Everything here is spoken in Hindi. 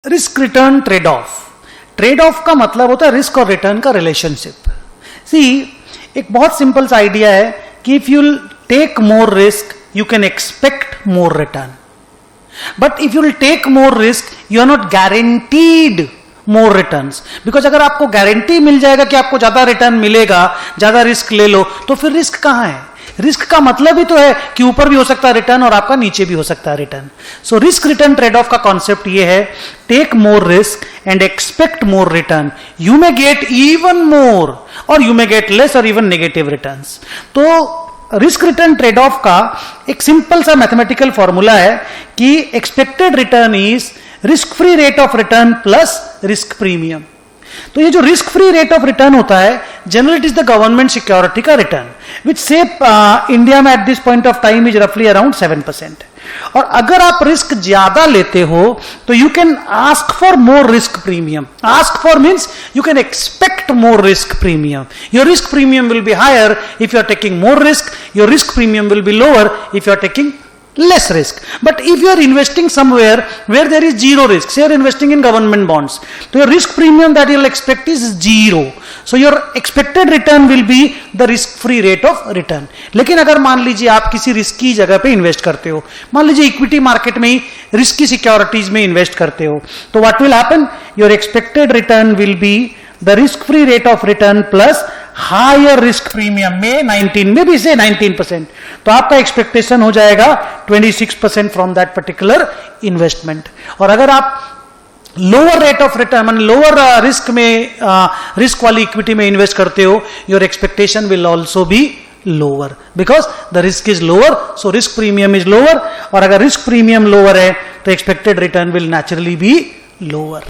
Risk return trade of. Trade off का मतलब होता है रिस्क और रिटर्न का रिलेशनशिप. सी, एक बहुत सिंपल सा आइडिया है कि if you take more risk you can expect more return, but if you will take more risk you are not guaranteed more returns. Because अगर आपको गारंटी मिल जाएगा कि आपको ज्यादा रिटर्न मिलेगा, ज्यादा रिस्क ले लो, तो फिर रिस्क कहां है? रिस्क का मतलब ही तो है कि ऊपर भी हो सकता है रिटर्न और आपका नीचे भी हो सकता है return. So risk return trade off का कॉन्सेप्ट ये है, take more risk and expect more return. You may get even more or you may get less or even negative returns. तो रिस्क रिटर्न ट्रेड ऑफ का एक सिंपल सा मैथमेटिकल फॉर्मूला है कि expected return is risk free rate of return plus risk premium. तो ये जो risk free rate of return होता है, generally it is the government security का रिटर्न, विच से इंडिया में at this point of time is रफली अराउंड 7%. और अगर आप रिस्क ज्यादा लेते हो तो you can ask for more risk premium. Ask for means you can expect more risk premium. Your risk premium will be higher if you are taking more risk, your risk premium will be lower if you are taking less risk. But if you are investing somewhere where there is zero risk, say you are investing in government bonds, so your risk premium that you will expect is zero. So your expected return will be the risk free rate of return. लेकिन अगर मान लीजिए आप किसी रिस्की जगह पे इन्वेस्ट करते हो, मान लीजिए इक्विटी मार्केट में ही रिस्की सिक्योरिटीज में इन्वेस्ट करते हो, तो what will happen? Your expected return will be the risk free rate of return plus higher risk premium में 19 में भी से 19%. तो आपका एक्सपेक्टेशन हो जाएगा 26% फ्रॉम दैट पर्टिकुलर इन्वेस्टमेंट. और अगर आप लोअर रेट ऑफ रिटर्न मान लोअर रिस्क में रिस्क वाली इक्विटी में इन्वेस्ट करते हो, your expectation will also be lower because the risk is lower, so risk premium is lower. और अगर रिस्क प्रीमियम लोअर है तो expected return will naturally be lower.